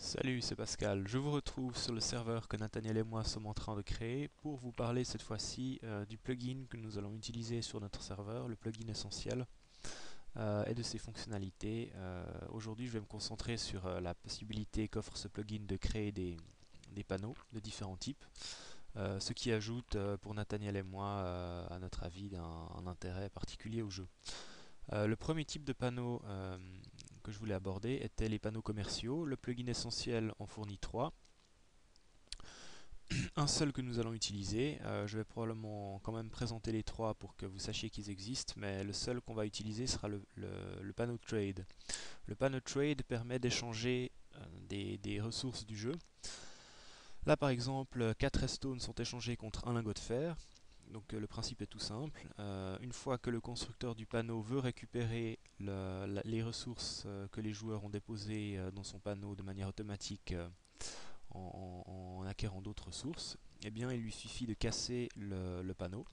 Salut, c'est Pascal. Je vous retrouve sur le serveur que Nathaniel et moi sommes en train de créer pour vous parler cette fois-ci du plugin que nous allons utiliser sur notre serveur, le plugin essentiel, et de ses fonctionnalités. Aujourd'hui, je vais me concentrer sur la possibilité qu'offre ce plugin de créer des panneaux de différents types, ce qui ajoute pour Nathaniel et moi, à notre avis, un intérêt particulier au jeu. Le premier type de panneau que je voulais aborder étaient les panneaux commerciaux. Le plugin essentiel en fournit trois. Un seul que nous allons utiliser. Je vais probablement quand même présenter les trois pour que vous sachiez qu'ils existent, mais le seul qu'on va utiliser sera le panneau trade. Le panneau trade permet d'échanger des ressources du jeu. Là par exemple, 4 redstones sont échangés contre un lingot de fer. Donc le principe est tout simple. Une fois que le constructeur du panneau veut récupérer les ressources que les joueurs ont déposées dans son panneau de manière automatique en acquérant d'autres ressources, eh bien il lui suffit de casser le panneau,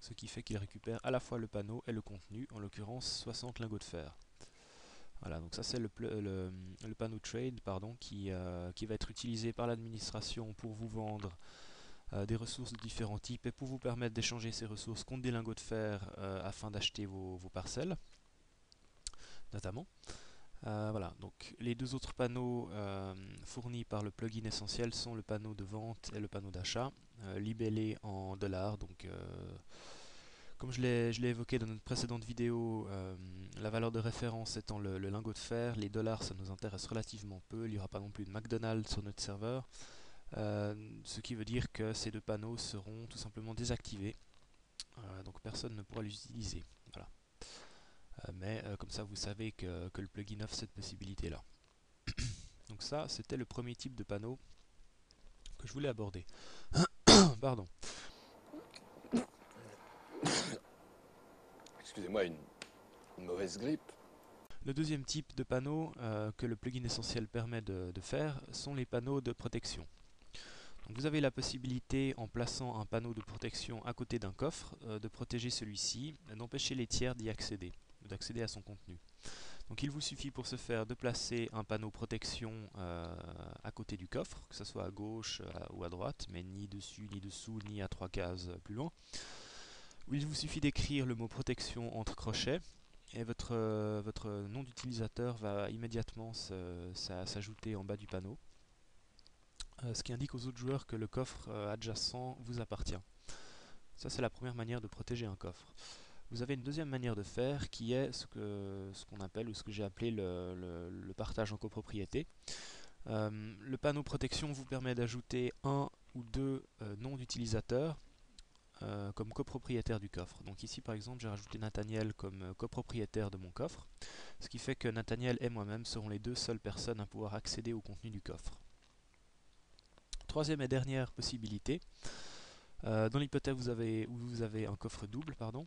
ce qui fait qu'il récupère à la fois le panneau et le contenu, en l'occurrence 60 lingots de fer. Voilà, donc ça c'est le panneau trade pardon, qui va être utilisé par l'administration pour vous vendre des ressources de différents types et pour vous permettre d'échanger ces ressources contre des lingots de fer afin d'acheter vos parcelles, notamment. Voilà, donc les deux autres panneaux fournis par le plugin essentiel sont le panneau de vente et le panneau d'achat, libellés en dollars. Donc, comme je l'ai évoqué dans notre précédente vidéo, la valeur de référence étant le lingot de fer, les dollars ça nous intéresse relativement peu. Il n'y aura pas non plus de McDonald's sur notre serveur, ce qui veut dire que ces deux panneaux seront tout simplement désactivés, donc personne ne pourra les utiliser. Voilà. Mais comme ça vous savez que le plugin offre cette possibilité-là. Donc ça, c'était le premier type de panneau que je voulais aborder. Pardon. Excusez-moi, une mauvaise grippe. Le deuxième type de panneau que le plugin essentiel permet de faire sont les panneaux de protection. Donc vous avez la possibilité, en plaçant un panneau de protection à côté d'un coffre, de protéger celui-ci, d'empêcher les tiers d'y accéder, ou d'accéder à son contenu. Donc il vous suffit pour ce faire de placer un panneau protection à côté du coffre, que ce soit à gauche ou à droite, mais ni dessus, ni dessous, ni à 3 cases plus loin. Il vous suffit d'écrire le mot protection entre crochets et votre nom d'utilisateur va immédiatement s'ajouter en bas du panneau, ce qui indique aux autres joueurs que le coffre adjacent vous appartient. Ça c'est la première manière de protéger un coffre. Vous avez une deuxième manière de faire qui est ce qu'on appelle, ou ce que j'ai appelé le partage en copropriété. Le panneau protection vous permet d'ajouter un ou deux noms d'utilisateurs comme copropriétaire du coffre. Donc ici par exemple j'ai rajouté Nathaniel comme copropriétaire de mon coffre, ce qui fait que Nathaniel et moi-même serons les deux seules personnes à pouvoir accéder au contenu du coffre. Troisième et dernière possibilité, dans l'hypothèse où vous avez un coffre double, pardon,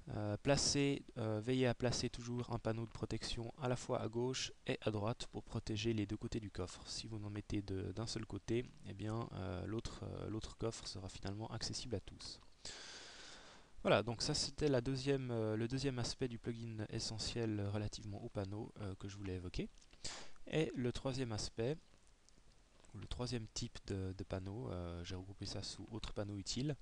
veillez à placer toujours un panneau de protection à la fois à gauche et à droite pour protéger les deux côtés du coffre. Si vous n'en mettez d'un seul côté, eh bien l'autre coffre sera finalement accessible à tous. Voilà, donc ça c'était le deuxième aspect du plugin essentiel relativement au panneau que je voulais évoquer. Et le troisième aspect, ou le troisième type de panneau, j'ai regroupé ça sous autres panneaux utiles.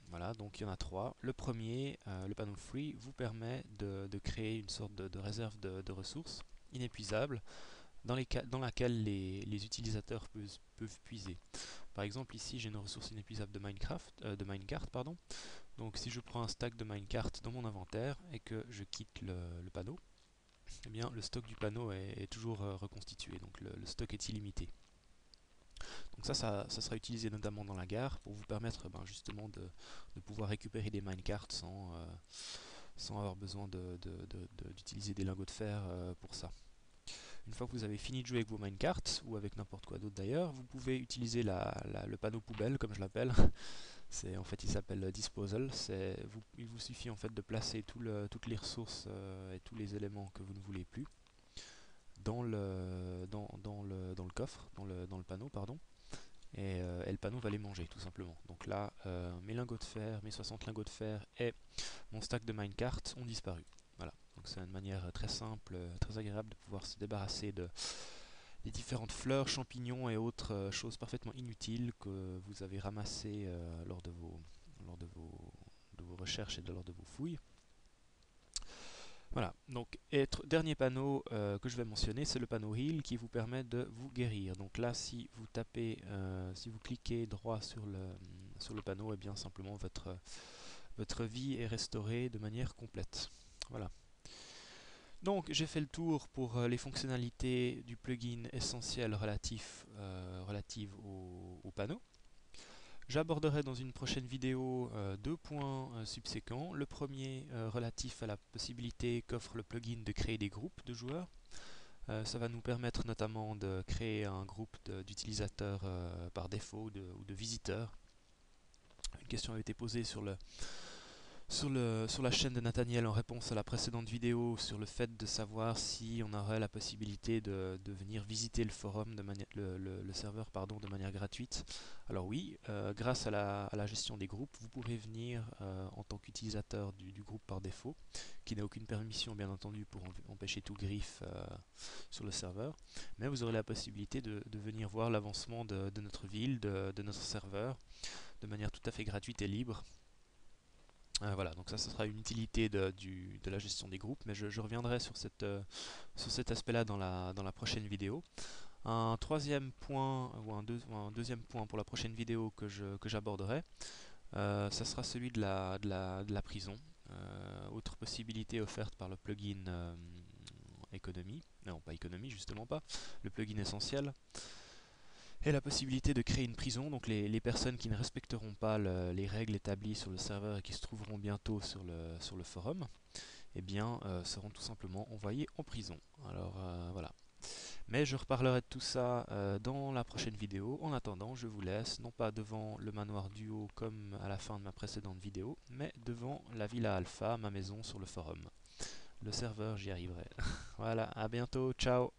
Voilà, donc il y en a trois. Le premier, le panneau free, vous permet de créer une sorte de réserve de ressources inépuisables dans laquelle les utilisateurs peuvent puiser. Par exemple, ici j'ai une ressource inépuisable de minecart, pardon. Donc si je prends un stack de minecart dans mon inventaire et que je quitte le panneau, eh bien le stock du panneau est toujours reconstitué, donc le stock est illimité. Donc ça sera utilisé notamment dans la gare pour vous permettre justement de pouvoir récupérer des minecarts sans avoir besoin d'utiliser des lingots de fer pour ça. Une fois que vous avez fini de jouer avec vos minecarts, ou avec n'importe quoi d'autre d'ailleurs, vous pouvez utiliser le panneau poubelle, comme je l'appelle. En fait, il s'appelle Disposal. Il vous suffit en fait de placer toutes les ressources et tous les éléments que vous ne voulez plus dans le coffre, dans le panneau, pardon. Et le panneau va les manger tout simplement. Donc là, mes lingots de fer, mes 60 lingots de fer et mon stack de minecart ont disparu. Voilà. Donc c'est une manière très simple, très agréable de pouvoir se débarrasser de des différentes fleurs, champignons et autres choses parfaitement inutiles que vous avez ramassées lors de vos recherches et lors de vos fouilles. Voilà, donc dernier panneau que je vais mentionner, c'est le panneau Heal qui vous permet de vous guérir. Donc là, si vous tapez, si vous cliquez droit sur le panneau, et bien simplement votre vie est restaurée de manière complète. Voilà. Donc j'ai fait le tour pour les fonctionnalités du plugin essentiel relatives au panneau. J'aborderai dans une prochaine vidéo deux points subséquents. Le premier relatif à la possibilité qu'offre le plugin de créer des groupes de joueurs. Ça va nous permettre notamment de créer un groupe d'utilisateurs par défaut ou de visiteurs. Une question a été posée sur la chaîne de Nathaniel en réponse à la précédente vidéo sur le fait de savoir si on aurait la possibilité de venir visiter le forum, le serveur pardon, de manière gratuite. Alors oui, grâce à la gestion des groupes, vous pourrez venir en tant qu'utilisateur du groupe par défaut, qui n'a aucune permission bien entendu pour empêcher tout griffe sur le serveur, mais vous aurez la possibilité de venir voir l'avancement de notre ville, de notre serveur, de manière tout à fait gratuite et libre. Voilà, donc ça, ce sera une utilité de la gestion des groupes, mais je reviendrai sur cet aspect-là dans la prochaine vidéo. Un troisième point, ou un deuxième point pour la prochaine vidéo que j'aborderai, ça sera celui de la prison. Autre possibilité offerte par le plugin économie, non pas économie justement pas, le plugin essentiel, et la possibilité de créer une prison. Donc les personnes qui ne respecteront pas les règles établies sur le serveur et qui se trouveront bientôt sur le forum, eh bien, seront tout simplement envoyées en prison. Alors voilà. Mais je reparlerai de tout ça dans la prochaine vidéo. En attendant, je vous laisse, non pas devant le manoir duo comme à la fin de ma précédente vidéo, mais devant la Villa Alpha, ma maison sur le forum. Le serveur, j'y arriverai. Voilà, à bientôt, ciao!